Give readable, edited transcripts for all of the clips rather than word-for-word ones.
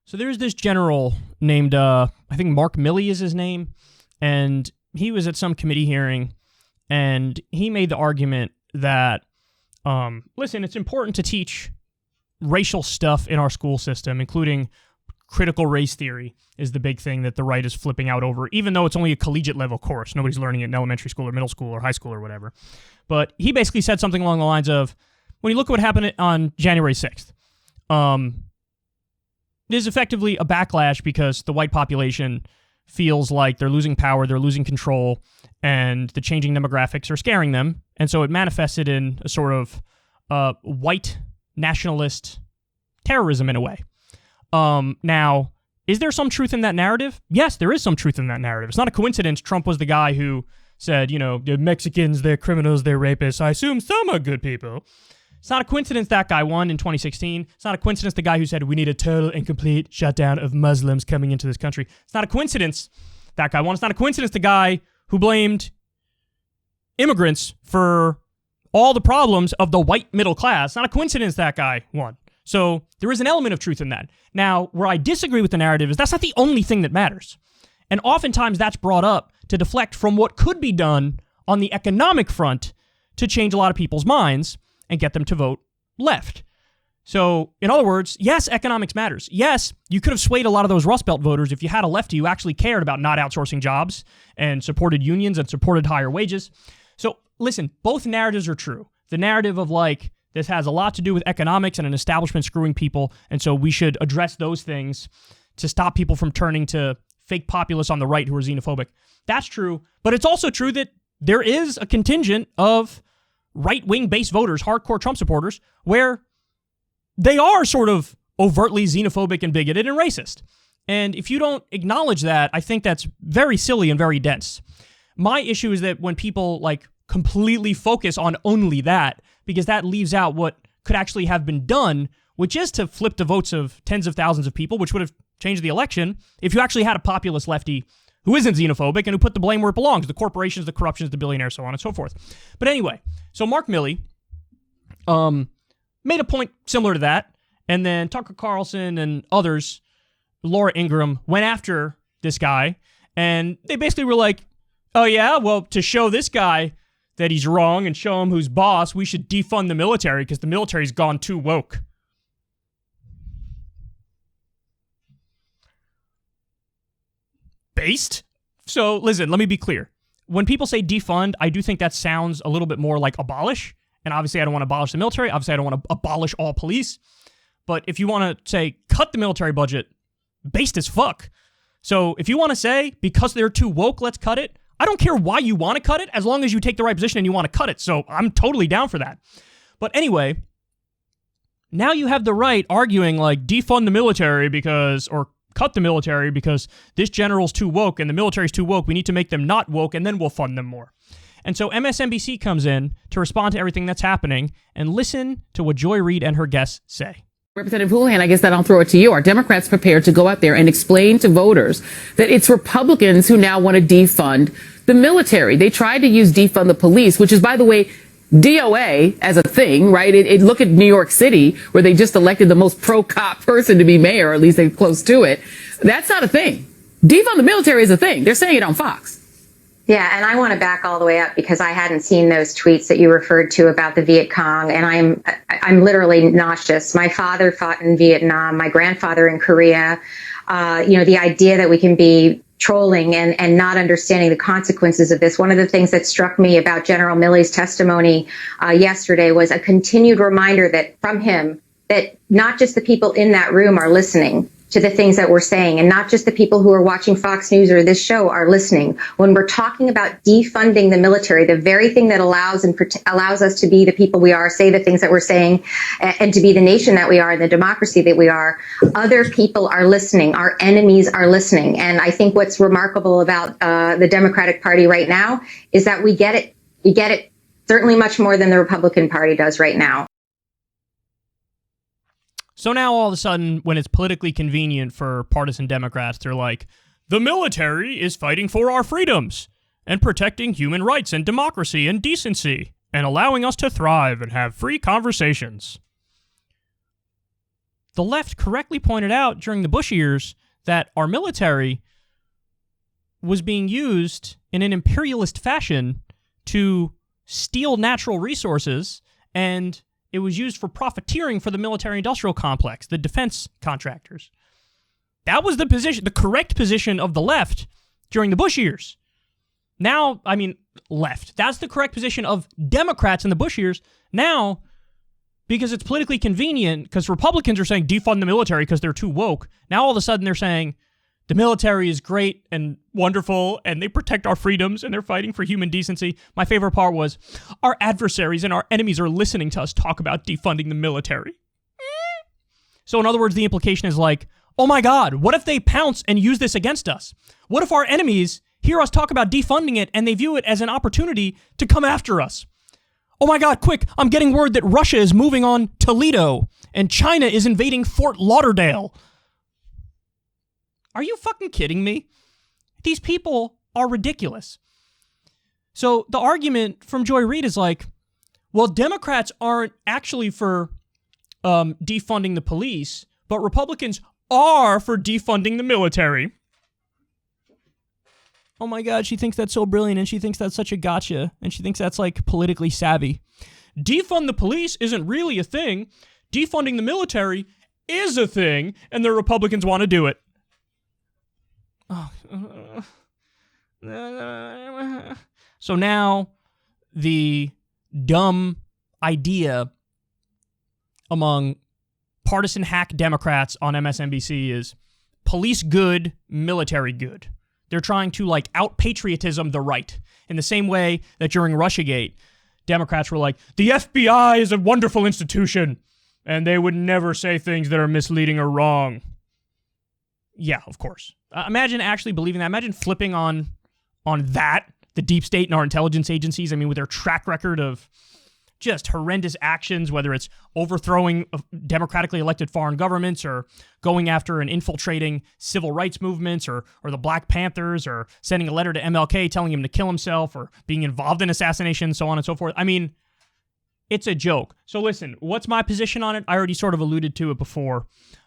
So there's this general named, I think Mark Milley is his name, and he was at some committee hearing, and he made the argument that, listen, it's important to teach racial stuff in our school system, including critical race theory is the big thing that the right is flipping out over, even though it's only a collegiate level course. Nobody's learning it in elementary school or middle school or high school or whatever. But he basically said something along the lines of, when you look at what happened on January 6th, there's effectively a backlash because the white population feels like they're losing power, they're losing control, and the changing demographics are scaring them. And so it manifested in a sort of white nationalist terrorism in a way. Now, is there some truth in that narrative? Yes, there is some truth in that narrative. It's not a coincidence Trump was the guy who said, the Mexicans, they're criminals, they're rapists. I assume some are good people. It's not a coincidence that guy won in 2016. It's not a coincidence the guy who said we need a total and complete shutdown of Muslims coming into this country. It's not a coincidence that guy won. It's not a coincidence the guy who blamed immigrants for all the problems of the white middle class. It's not a coincidence that guy won. So there is an element of truth in that. Now, where I disagree with the narrative is that's not the only thing that matters. And oftentimes that's brought up to deflect from what could be done on the economic front to change a lot of people's minds and get them to vote left. So, in other words, yes, economics matters. Yes, you could have swayed a lot of those Rust Belt voters if you had a lefty who actually cared about not outsourcing jobs and supported unions and supported higher wages. So, listen, both narratives are true. The narrative of this has a lot to do with economics and an establishment screwing people, and so we should address those things to stop people from turning to fake populists on the right who are xenophobic. That's true, but it's also true that there is a contingent of right-wing based voters, hardcore Trump supporters, where they are sort of overtly xenophobic and bigoted and racist. And if you don't acknowledge that, I think that's very silly and very dense. My issue is that when people completely focus on only that, because that leaves out what could actually have been done, which is to flip the votes of tens of thousands of people, which would have changed the election if you actually had a populist lefty who isn't xenophobic and who put the blame where it belongs, the corporations, the corruptions, the billionaires, so on and so forth. But anyway, so Mark Milley made a point similar to that, and then Tucker Carlson and others, Laura Ingraham, went after this guy, and they basically were like, oh yeah, well, to show this guy that he's wrong and show him who's boss, we should defund the military because the military's gone too woke. Based? So, listen, let me be clear. When people say defund, I do think that sounds a little bit more like abolish. And obviously, I don't want to abolish the military. Obviously, I don't want to abolish all police. But if you want to say cut the military budget, based as fuck. So if you want to say, because they're too woke, let's cut it, I don't care why you want to cut it, as long as you take the right position and you want to cut it. So I'm totally down for that. But anyway, now you have the right arguing defund the military or cut the military because this general's too woke and the military's too woke. We need to make them not woke and then we'll fund them more. And so MSNBC comes in to respond to everything that's happening and listen to what Joy Reid and her guests say. Representative Houlihan, I guess that I'll throw it to you. Are Democrats prepared to go out there and explain to voters that it's Republicans who now want to defund the military? They tried to use defund the police, which is, by the way, DOA as a thing, right? Look at New York City, where they just elected the most pro-cop person to be mayor, or at least they're close to it. That's not a thing. Defund the military is a thing. They're saying it on Fox. Yeah, and I want to back all the way up because I hadn't seen those tweets that you referred to about the Viet Cong, and I'm literally nauseous. My father fought in Vietnam, my grandfather in Korea. The idea that we can be trolling and not understanding the consequences of this. One of the things that struck me about General Milley's testimony yesterday was a continued reminder that from him that not just the people in that room are listening to the things that we're saying, and not just the people who are watching Fox News or this show are listening. When we're talking about defunding the military, the very thing that allows us to be the people we are, say the things that we're saying, and to be the nation that we are, and the democracy that we are, other people are listening. Our enemies are listening. And I think what's remarkable about the Democratic Party right now is that we get it. We get it certainly much more than the Republican Party does right now. So now all of a sudden, when it's politically convenient for partisan Democrats, they're like, the military is fighting for our freedoms and protecting human rights and democracy and decency and allowing us to thrive and have free conversations. the left correctly pointed out during the Bush years that our military was being used in an imperialist fashion to steal natural resources, and it was used for profiteering for the military-industrial complex, the defense contractors. That was the position, the correct position of the left during the Bush years. Now, I mean, left. That's the correct position of Democrats in the Bush years. Now, because it's politically convenient, because Republicans are saying defund the military because they're too woke, now all of a sudden they're saying the military is great and wonderful, and they protect our freedoms, and they're fighting for human decency. My favorite part was, our adversaries and our enemies are listening to us talk about defunding the military. So in other words, the implication is like, oh my God, what if they pounce and use this against us? What if our enemies hear us talk about defunding it and they view it as an opportunity to come after us? Oh my God, quick, I'm getting word that Russia is moving on Toledo and China is invading Fort Lauderdale. Are you fucking kidding me? These people are ridiculous. So the argument from Joy Reid is like, well, Democrats aren't actually for defunding the police, but Republicans are for defunding the military. Oh my God, she thinks that's so brilliant, and she thinks that's such a gotcha, and she thinks that's like politically savvy. Defund the police isn't really a thing. Defunding the military is a thing, and the Republicans want to do it. So now the dumb idea among partisan hack Democrats on MSNBC is police good, military good. They're trying to like out-patriotism the right in the same way that during Russiagate, Democrats were like, the FBI is a wonderful institution and they would never say things that are misleading or wrong. Yeah, of course. Imagine actually believing that. Imagine flipping on that, the deep state and our intelligence agencies. I mean, with their track record of just horrendous actions, whether it's overthrowing democratically elected foreign governments or going after and infiltrating civil rights movements or the Black Panthers or sending a letter to MLK telling him to kill himself or being involved in assassination, so on and so forth. I mean, it's a joke. So listen, what's my position on it? I already sort of alluded to it before.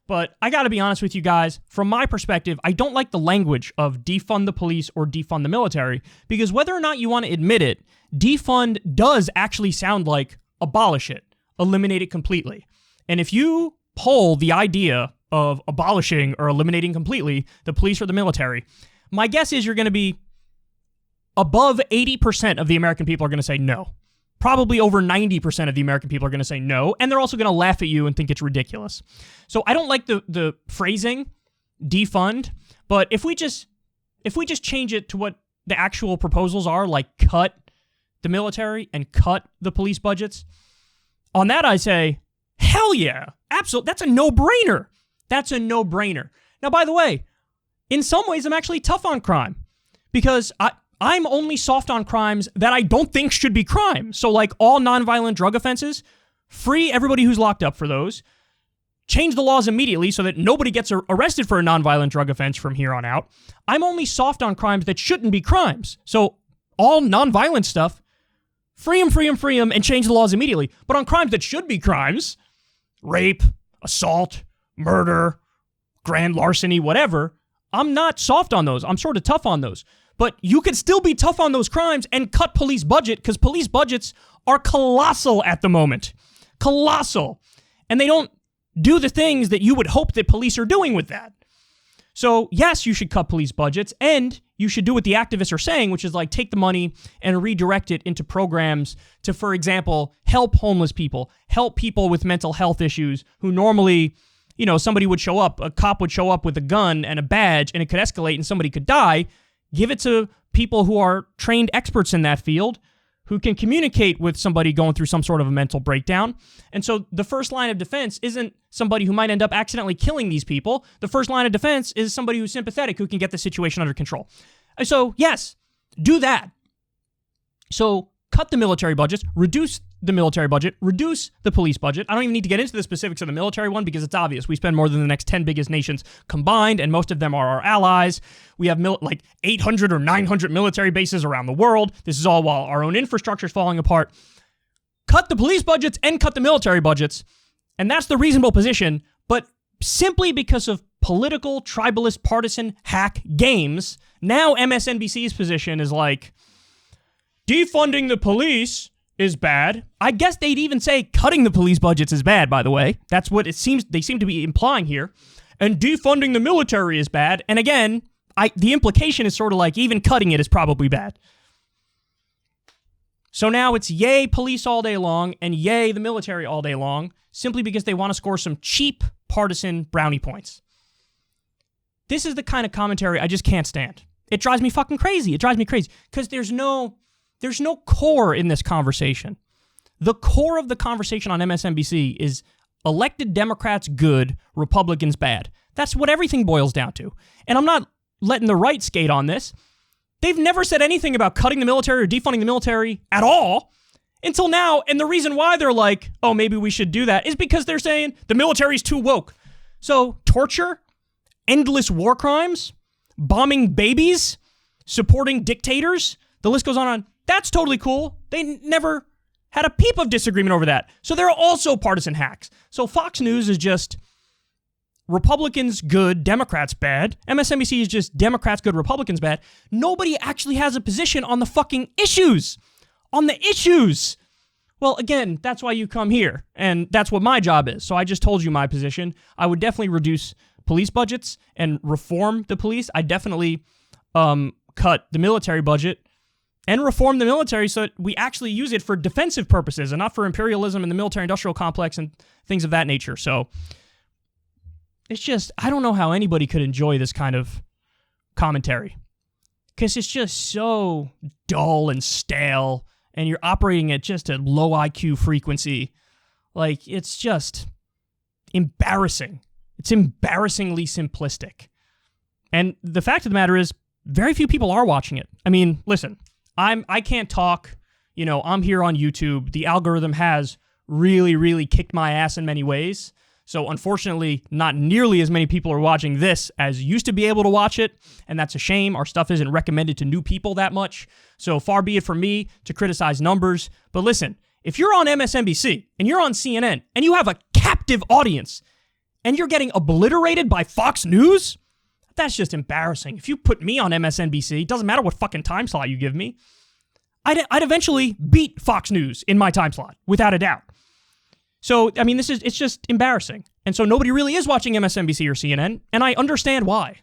But I got to be honest with you guys, from my perspective, I don't like the language of defund the police or defund the military, because whether or not you want to admit it, defund does actually sound like abolish it, eliminate it completely. And if you poll the idea of abolishing or eliminating completely the police or the military, my guess is you're going to be above 80% of the American people are going to say no. Probably over 90% of the American people are going to say no, and they're also going to laugh at you and think it's ridiculous. So I don't like the phrasing, defund, but if we just change it to what the actual proposals are, like cut the military and cut the police budgets, on that I say, hell yeah, absolutely, that's a no-brainer. That's a no-brainer. Now, by the way, in some ways, I'm actually tough on crime, because I'm only soft on crimes that I don't think should be crimes. So like all nonviolent drug offenses, free everybody who's locked up for those, change the laws immediately so that nobody gets arrested for a nonviolent drug offense from here on out. I'm only soft on crimes that shouldn't be crimes. So all nonviolent stuff, free them, and change the laws immediately. But on crimes that should be crimes, rape, assault, murder, grand larceny, whatever, I'm not soft on those. I'm sort of tough on those. But you could still be tough on those crimes and cut police budget, because police budgets are colossal at the moment. Colossal. And they don't do the things that you would hope that police are doing with that. So yes, you should cut police budgets, and you should do what the activists are saying, which is like take the money and redirect it into programs to, for example, help homeless people, help people with mental health issues who normally, you know, somebody would show up, a cop would show up with a gun and a badge, and it could escalate and somebody could die. Give it to people who are trained experts in that field, who can communicate with somebody going through some sort of a mental breakdown. And so the first line of defense isn't somebody who might end up accidentally killing these people. The first line of defense is somebody who's sympathetic, who can get the situation under control. And so, yes, do that. So cut the military budgets, reduce the military budget, reduce the police budget. I don't even need to get into the specifics of the military one, because it's obvious. We spend more than the next 10 biggest nations combined, and most of them are our allies. We have like 800 or 900 military bases around the world. This is all while our own infrastructure is falling apart. Cut the police budgets and cut the military budgets, and that's the reasonable position. But simply because of political, tribalist, partisan hack games, now MSNBC's position is like, defunding the police is bad. I guess they'd even say cutting the police budgets is bad, by the way. That's what they seem to be implying here. And defunding the military is bad. And again, the implication is sort of like even cutting it is probably bad. So now it's yay police all day long and yay the military all day long, simply because they want to score some cheap partisan brownie points. This is the kind of commentary I just can't stand. It drives me fucking crazy. It drives me crazy because there's no core in this conversation. The core of the conversation on MSNBC is elected Democrats good, Republicans bad. That's what everything boils down to. And I'm not letting the right skate on this. They've never said anything about cutting the military or defunding the military at all until now. And the reason why they're like, oh, maybe we should do that is because they're saying the military's too woke. So torture, endless war crimes, bombing babies, supporting dictators, the list goes on. That's totally cool. They never had a peep of disagreement over that. So they're also partisan hacks. So Fox News is just Republicans good, Democrats bad. MSNBC is just Democrats good, Republicans bad. Nobody actually has a position on the fucking issues. On the issues. Well, again, that's why you come here. And that's what my job is. So I just told you my position. I would definitely reduce police budgets and reform the police. I definitely cut the military budget and reform the military so that we actually use it for defensive purposes and not for imperialism and the military-industrial complex and things of that nature. So it's just, I don't know how anybody could enjoy this kind of commentary because it's just so dull and stale and you're operating at just a low IQ frequency. Like, it's just embarrassing. It's embarrassingly simplistic. And the fact of the matter is, very few people are watching it. I mean, listen, I can't talk. You know, I'm here on YouTube. The algorithm has really, really kicked my ass in many ways. So unfortunately, not nearly as many people are watching this as used to be able to watch it. And that's a shame. Our stuff isn't recommended to new people that much. So far be it from me to criticize numbers. But listen, if you're on MSNBC and you're on CNN and you have a captive audience and you're getting obliterated by Fox News, that's just embarrassing. If you put me on MSNBC, it doesn't matter what fucking time slot you give me, I'd eventually beat Fox News in my time slot, without a doubt. So, I mean, it's just embarrassing. And so nobody really is watching MSNBC or CNN, and I understand why.